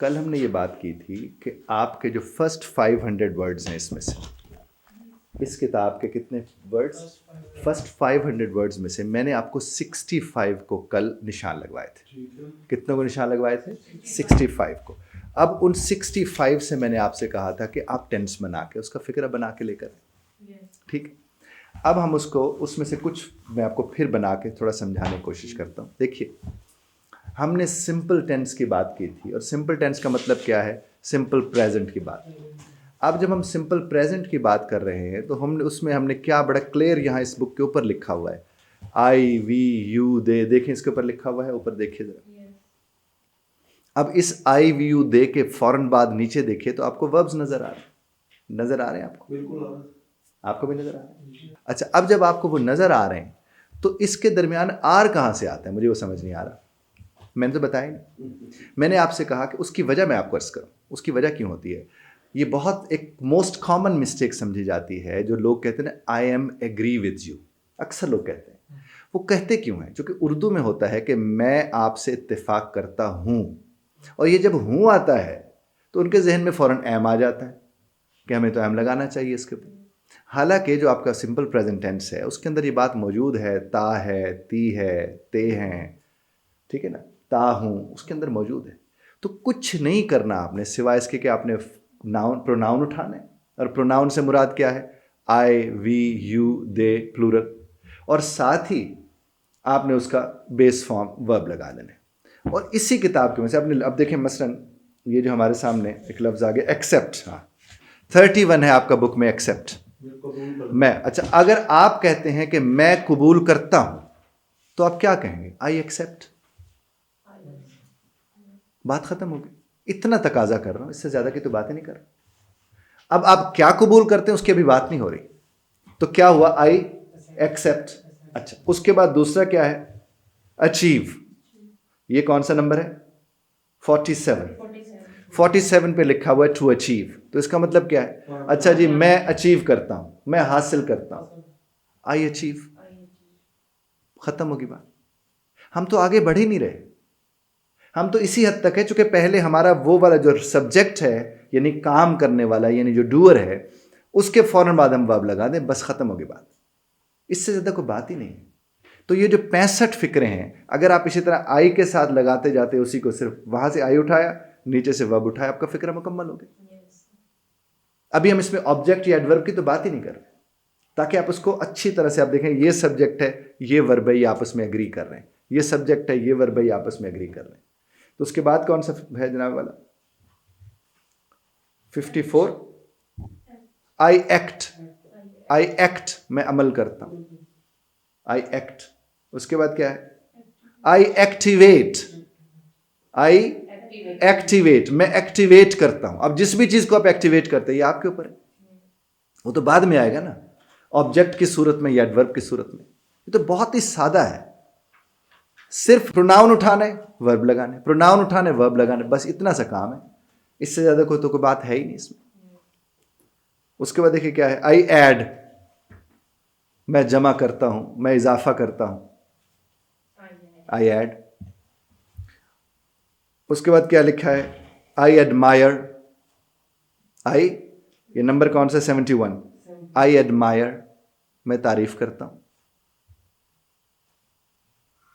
कल हमने ये बात की थी कि आपके जो फर्स्ट 500 वर्ड्स हैं इसमें से, इस किताब के कितने वर्ड्स, फर्स्ट 500 वर्ड्स में से मैंने आपको 65 को कल निशान लगवाए थे। कितनों को निशान लगवाए थे? 65 को। अब उन 65 से मैंने आपसे कहा था कि आप टेंस बना के उसका फिक्र बना के लेकर, ठीक। अब हम उसको उसमें से कुछ मैं आपको फिर बना के थोड़ा समझाने की कोशिश करता हूँ। देखिए, हमने सिंपल टेंस की बात की थी, और सिंपल टेंस का मतलब क्या है? सिंपल प्रेजेंट की बात। अब जब हम सिंपल प्रेजेंट की बात कर रहे हैं तो हमने क्या बड़ा क्लियर यहाँ इस बुक के ऊपर लिखा हुआ है, आई वी यू दे। देखें इसके ऊपर लिखा हुआ है, ऊपर देखिए जरा। अब इस आई वी यू दे के फौरन बाद नीचे देखिए तो आपको वर्ब्स नजर आ रहे हैं आपको? बिल्कुल, आपको भी नजर आ रहे हैं। अच्छा, अब जब आपको वो नजर आ रहे हैं तो इसके दरमियान आर कहाँ से आता है? मुझे वो समझ नहीं आ रहा। मैंने तो बताया नहीं। मैंने आपसे कहा कि उसकी वजह मैं आपको अर्ज करूँ। उसकी वजह क्यों होती है? ये बहुत एक मोस्ट कॉमन मिस्टेक समझी जाती है। जो लोग कहते हैं ना, I am agree with you, अक्सर लोग कहते हैं। वो कहते क्यों हैं? क्योंकि उर्दू में होता है कि मैं आपसे इत्तेफाक करता हूँ, और ये जब हूँ आता है तो उनके जहन में फ़ौरन एम आ जाता है कि हमें तो एम लगाना चाहिए इसके ऊपर। हालांकि जो आपका सिंपल प्रेजेंट टेंस है उसके अंदर ये बात मौजूद है, ता है, ती है, ते हैं, ठीक है ना, ता हूँ उसके अंदर मौजूद है। तो कुछ नहीं करना आपने सिवाय इसके कि आपने नाउन प्रोनाउन उठाना है, और प्रोनाउन से मुराद क्या है? आई वी यू दे प्लूरल, और साथ ही आपने उसका बेस फॉर्म वर्ब लगा देना है। और इसी किताब के में से आपने, अब देखें मसलन ये जो हमारे सामने एक लफ्ज़ आ गया एक्सेप्ट। हाँ, 31 है आपका बुक में एक्सेप्ट। मैं, अच्छा, अगर आप कहते हैं कि मैं कबूल करता हूं तो आप क्या कहेंगे? I accept. बात खत्म हो गई। इतना तकाजा कर रहा हूं, इससे ज्यादा की तो बात ही नहीं कर रहा। अब आप क्या कबूल करते हैं उसकी अभी बात नहीं हो रही। तो क्या हुआ? I accept. अच्छा, उसके बाद दूसरा क्या है? अचीव। ये कौन सा नंबर है? 47। 47 पे लिखा हुआ है टू अचीव। तो इसका मतलब क्या है? अच्छा जी, मैं अचीव करता हूं, मैं हासिल करता हूं, आई अचीव। खत्म होगी बात। हम तो आगे बढ़ ही नहीं रहे। हम तो इसी हद तक है, चूंकि पहले हमारा वो वाला जो सब्जेक्ट है, यानी काम करने वाला, यानी जो डूअर है, उसके फौरन बाद हम वर्ब लगा दें, बस खत्म होगी बात। इससे ज्यादा कोई बात ही नहीं। तो ये जो 65 फिक्रे हैं, अगर आप इसी तरह आई के साथ लगाते जाते, उसी को सिर्फ वहां से आई उठाया, नीचे से वर्ब उठाया, आपका फिक्र मुकम्मल हो गया। अभी हम इसमें ऑब्जेक्ट या एडवर्ब की तो बात ही नहीं कर रहे, ताकि आप उसको अच्छी तरह से आप देखें, ये सब्जेक्ट है, ये वर्ब है, ये आपस में एग्री कर रहे हैं, ये सब्जेक्ट है, ये वर्ब है, ये आपस में एग्री कर रहे हैं। तो उसके बाद कौन सा है जनाब वाला? 54, आई एक्ट। आई एक्ट, मैं अमल करता हूं, आई एक्ट। उसके बाद क्या है? आई एक्टिवेट। आई एक्टिवेट, मैं एक्टिवेट करता हूं। अब जिस भी चीज को आप एक्टिवेट करते हैं, ये आपके ऊपर है, वो तो बाद में आएगा ना, ऑब्जेक्ट की सूरत में या एडवर्ब की सूरत में। ये तो बहुत ही सादा है। सिर्फ प्रोनाउन उठाने, वर्ब लगाने, प्रोनाउन उठाने, वर्ब लगाने, बस इतना सा काम है। इससे ज्यादा कोई बात है ही नहीं इसमें। उसके बाद देखिए क्या है? आई ऐड, मैं जमा करता हूं, मैं इजाफा करता हूं, आई ऐड। उसके बाद क्या लिखा है? I admire. आई, ये नंबर कौन सा? 71। आई एडमायर, मैं तारीफ करता हूं।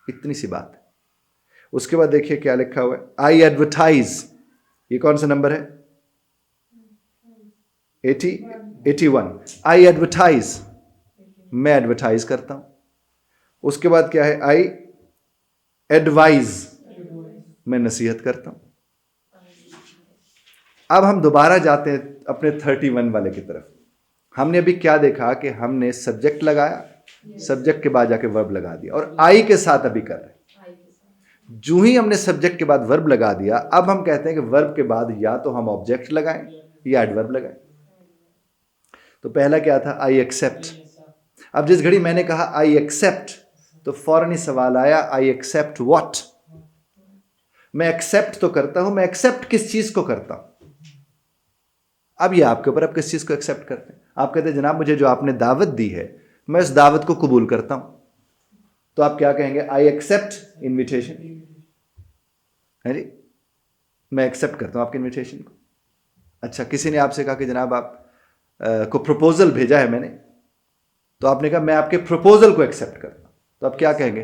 इतनी सी बात है। उसके बाद देखिए क्या लिखा हुआ है? आई एडवर्टाइज। ये कौन सा नंबर है? 81। आई एडवर्टाइज, मैं एडवर्टाइज करता हूं। उसके बाद क्या है? आई एडवाइज, मैं नसीहत करता हूं। अब हम दोबारा जाते हैं अपने 31 वाले की तरफ। हमने अभी क्या देखा कि हमने सब्जेक्ट लगाया, सब्जेक्ट के बाद जाके वर्ब लगा दिया, और आई के साथ अभी कर रहे हैं। जो ही हमने सब्जेक्ट के बाद वर्ब लगा दिया, अब हम कहते हैं कि वर्ब के बाद या तो हम ऑब्जेक्ट लगाएं या एडवर्ब लगाएं। तो पहला क्या था? I accept. अब जिस घड़ी मैंने कहा आई एक्सेप्ट, तो फौरन ही सवाल आया, आई एक्सेप्ट व्हाट? मैं एक्सेप्ट तो करता हूं, मैं एक्सेप्ट किस चीज को करता हूं? अब ये आपके ऊपर, आप किस चीज को एक्सेप्ट करते हैं। आप कहते हैं जनाब मुझे जो आपने दावत दी है, मैं उस दावत को कबूल करता हूं। तो आप क्या कहेंगे? आई एक्सेप्ट इन्विटेशन, है जी। मैं एक्सेप्ट करता हूँ आपके इनविटेशन को। अच्छा, किसी ने आपसे कहा कि जनाब आप को प्रपोजल भेजा है मैंने, तो आपने कहा मैं आपके प्रपोजल को एक्सेप्ट करता हूँ, तो आप क्या कहेंगे?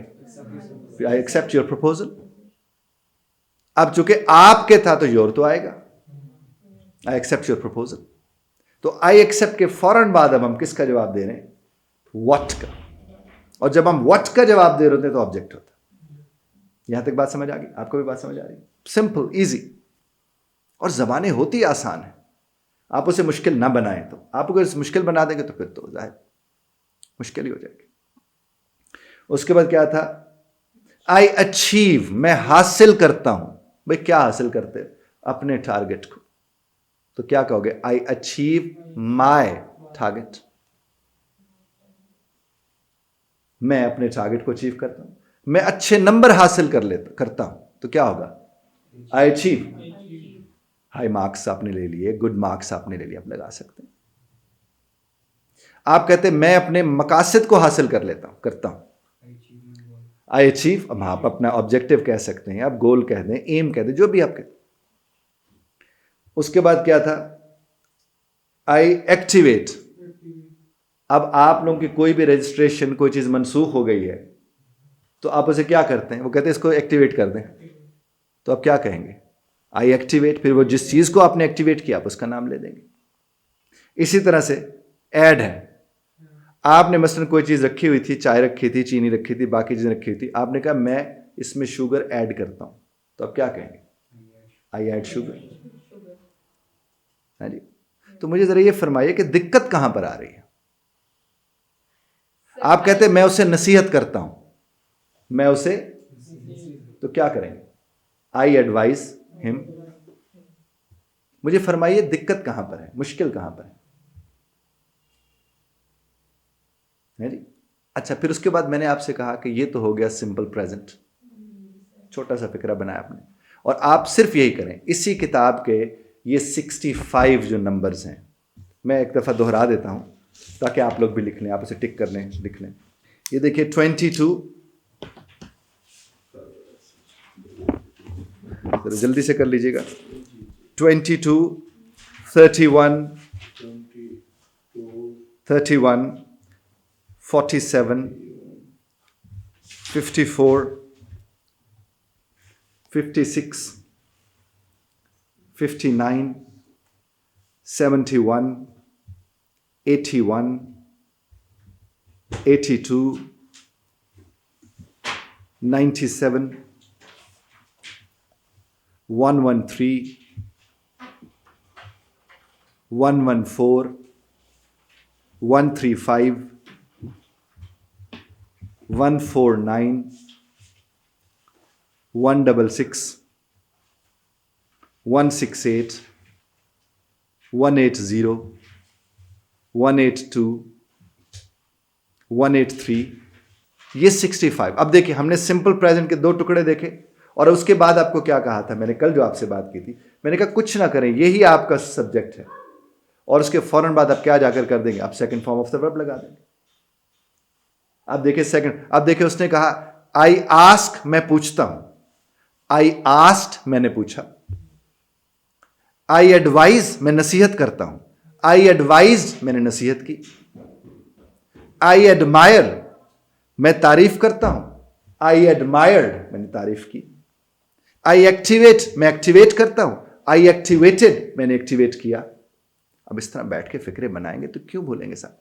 I accept your proposal. अब चूंकि आपके था तो योर तो आएगा, आई एक्सेप्ट योर प्रपोजल। तो आई एक्सेप्ट के फौरन बाद अब हम किसका जवाब दे रहे हैं? व्हाट का। और जब हम व्हाट का जवाब दे रहे होते हैं तो ऑब्जेक्ट होता है। यहां तक बात समझ आ गई? आपको भी बात समझ आ रही? Simple, easy. और जबानें होती आसान है, आप उसे मुश्किल ना बनाएं। तो आप अगर मुश्किल बना देंगे तो फिर तो जाहिर मुश्किल ही हो जाएगी। उसके बाद क्या था? आई अचीव, मैं हासिल करता हूं। भाई क्या हासिल करते हैं? अपने टारगेट को। तो क्या कहोगे? I achieve my target. मैं अपने टारगेट को अचीव करता हूं, मैं अच्छे नंबर हासिल करता हूं, तो क्या होगा? आई अचीव हाई मार्क्स आपने ले लिए, गुड मार्क्स आपने ले लिए, आप लगा सकते हैं। आप कहते हैं मैं अपने मकासद को हासिल करता हूं, आई अचीव। अब आप अपना ऑब्जेक्टिव कह सकते हैं, आप गोल कह दें, एम कह दें, जो भी आप कहते। उसके बाद क्या था? आई एक्टिवेट। अब आप लोगों की कोई भी रजिस्ट्रेशन, कोई चीज मनसूख हो गई है, तो आप उसे क्या करते हैं? वो कहते हैं इसको एक्टिवेट कर दें, तो आप क्या कहेंगे? आई एक्टिवेट। फिर वो जिस चीज को आपने एक्टिवेट किया आप उसका नाम ले देंगे। इसी तरह से ऐड है, आपने मसलन कोई चीज रखी हुई थी, चाय रखी थी, चीनी रखी थी, बाकी चीजें रखी हुई थी, आपने कहा मैं इसमें शुगर ऐड करता हूं, तो आप क्या कहेंगे? I add sugar. हाँ जी। तो मुझे जरा ये फरमाइए कि दिक्कत कहां पर आ रही है? आप कहते हैं मैं उसे नसीहत करता हूं, मैं उसे, तो क्या करेंगे? आई एडवाइस हिम। मुझे फरमाइए दिक्कत कहां पर है, मुश्किल कहां पर है जी? अच्छा, फिर उसके बाद मैंने आपसे कहा कि ये तो हो गया सिंपल प्रेजेंट, छोटा सा फिक्रा बनाया आपने, और आप सिर्फ यही करें। इसी किताब के ये 65 जो नंबर्स हैं, मैं एक दफ़ा दोहरा देता हूं ताकि आप लोग भी लिख लें, आप उसे टिक कर लें, लिख लें। ये देखिए 22, जल्दी से कर लीजिएगा। 22, 31, 31, 47, 54, 56, 59, 71, 81, 82, 97, 113, 114, 135, 149, 166, 168, 180, 182, 183, ये 65। अब देखिए हमने सिंपल प्रेजेंट के दो टुकड़े देखे, और उसके बाद आपको क्या कहा था मैंने कल जो आपसे बात की थी, मैंने कहा कुछ ना करें, यही आपका सब्जेक्ट है, और उसके फौरन बाद आप क्या जाकर कर देंगे? आप second form of the verb लगा देंगे। अब देखिए सेकंड, अब देखिए उसने कहा आई आस्क, मैं पूछता हूं, आई आस्क्ड मैंने पूछा। आई एडवाइज मैं नसीहत करता हूं, आई एडवाइज्ड मैंने नसीहत की। आई एडमायर मैं तारीफ करता हूं, आई एडमायर्ड मैंने तारीफ की। आई एक्टिवेट मैं एक्टिवेट करता हूं, आई एक्टिवेटेड मैंने एक्टिवेट किया। अब इस तरह बैठ के फिक्रे बनाएंगे तो क्यों भूलेंगे साहब?